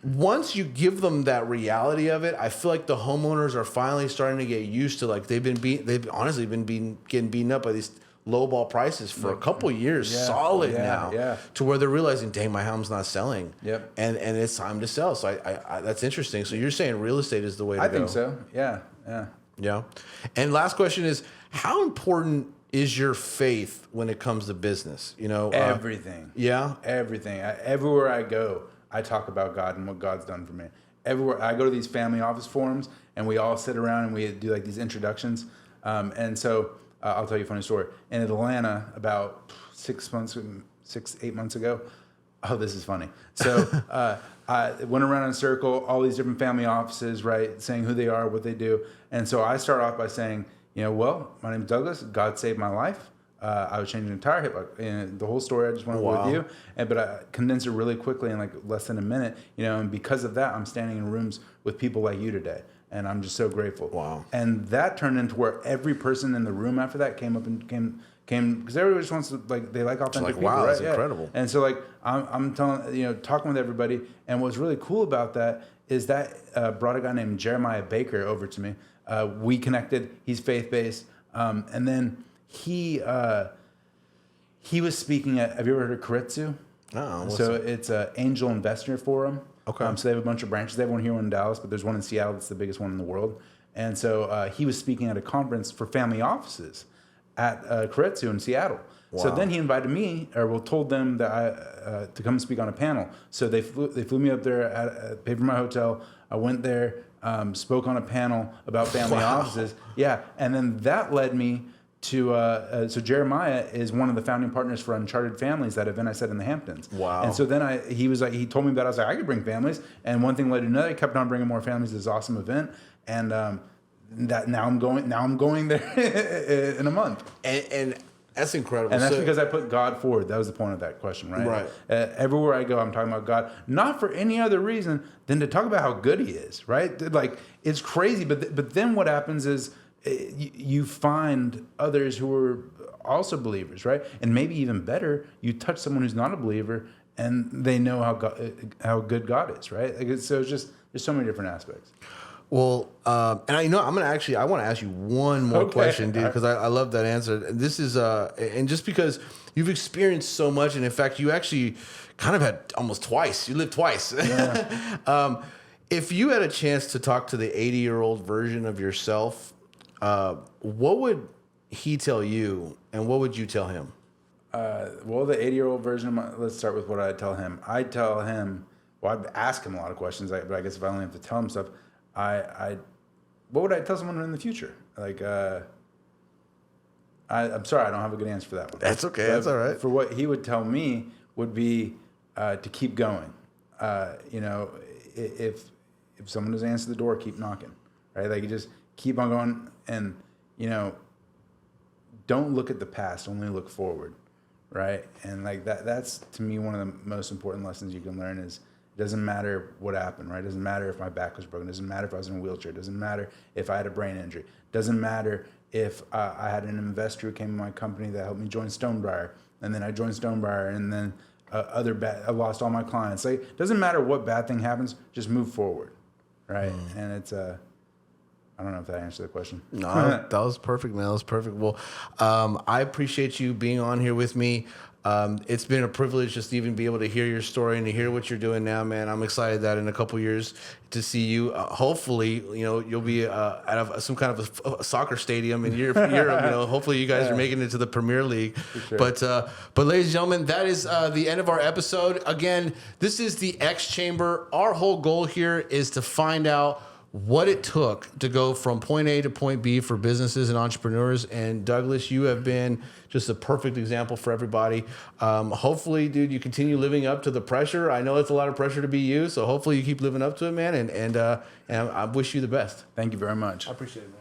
once you give them that reality of it, I feel like the homeowners are finally starting to get used to, like, they've honestly been getting beaten up by these lowball prices for a couple years, now, to where they're realizing, dang, my home's not selling. Yep. And it's time to sell. So I that's interesting. So you're saying real estate is the way to go. I think so. Yeah. And last question is, how important is your faith when it comes to business? Everything. Everything. Everywhere I go, I talk about God and what God's done for me. Everywhere I go to these family office forums, and we all sit around and we do like these introductions. And so I'll tell you a funny story. In Atlanta, about 8 months ago. Oh, this is funny. So I went around in a circle, all these different family offices, right, saying who they are, what they do. And so I start off by saying, well, my name's Douglas. God saved my life. I was changing an entire hip, and the whole story I just went over with you, but I condensed it really quickly in like less than a minute, and because of that, I'm standing in rooms with people like you today, and I'm just so grateful. Wow. And that turned into where every person in the room after that came up and came because everybody just wants to they like authentic people, wow, right? that's incredible. And so I'm telling talking with everybody, and what's really cool about that is that brought a guy named Jeremiah Baker over to me. We connected. He's faith based, and then he was speaking at. Have you ever heard of Keiretsu? Oh, so it's an angel investor forum. Okay. So they have a bunch of branches. They have one here in Dallas, but there's one in Seattle that's the biggest one in the world. And so he was speaking at a conference for family offices at Keiretsu in Seattle. Wow. So then he invited me, told them that to come speak on a panel. So they flew me up there, paid for my hotel. I went there, spoke on a panel about family offices. Yeah, and then that led me to so Jeremiah is one of the founding partners for Uncharted Families, that event I said in the Hamptons. Wow. And so then he told me about it. I was like, I could bring families, and one thing led to another. I kept on bringing more families to this awesome event, and that now I'm going there in a month. And that's incredible. And that's because I put God forward. That was the point of that question, right? Right. Everywhere I go, I'm talking about God, not for any other reason than to talk about how good He is, right? Like, it's crazy, but then what happens is you find others who are also believers, right? And maybe even better, you touch someone who's not a believer, and they know how good God is, right? So it's just there's so many different aspects. Well, and I want to ask you one more question, dude, because I love that answer. This is, and just because you've experienced so much, and in fact, you actually kind of had almost twice. You lived twice. Yeah. If you had a chance to talk to the 80-year-old version of yourself, what would he tell you, and what would you tell him? Well, the 80-year-old version, let's start with what I tell him. I'd ask him a lot of questions, but I guess if I only have to tell him stuff, what would I tell someone in the future? Like, I'm sorry, I don't have a good answer for that one. That's okay. That's all right. For what he would tell me would be to keep going. If someone doesn't answer the door, keep knocking. Right? Like, you just keep on going, and don't look at the past. Only look forward. Right? And like that's to me one of the most important lessons you can learn is. It doesn't matter what happened, right? It doesn't matter if my back was broken. It doesn't matter if I was in a wheelchair. It doesn't matter if I had a brain injury. It doesn't matter if I had an investor who came in my company that helped me join Stonebriar, and then I joined Stonebriar, and then I lost all my clients. Like, it doesn't matter what bad thing happens, just move forward, right? And it's I don't know if that answered the question. No, that was perfect, man. That was perfect. Well, I appreciate you being on here with me. It's been a privilege just to even be able to hear your story and to hear what you're doing now, man. I'm excited that in a couple years to see you. Hopefully, you'll be at some kind of a soccer stadium in Europe. Hopefully, you guys are making it to the Premier League. Sure. But ladies and gentlemen, that is the end of our episode. Again, this is the X Chamber. Our whole goal here is to find out what it took to go from point A to point B for businesses and entrepreneurs. And Douglas, you have been just a perfect example for everybody. Hopefully, dude, you continue living up to the pressure. I know it's a lot of pressure to be you, so hopefully you keep living up to it, man. And I wish you the best. Thank you very much. I appreciate it, man.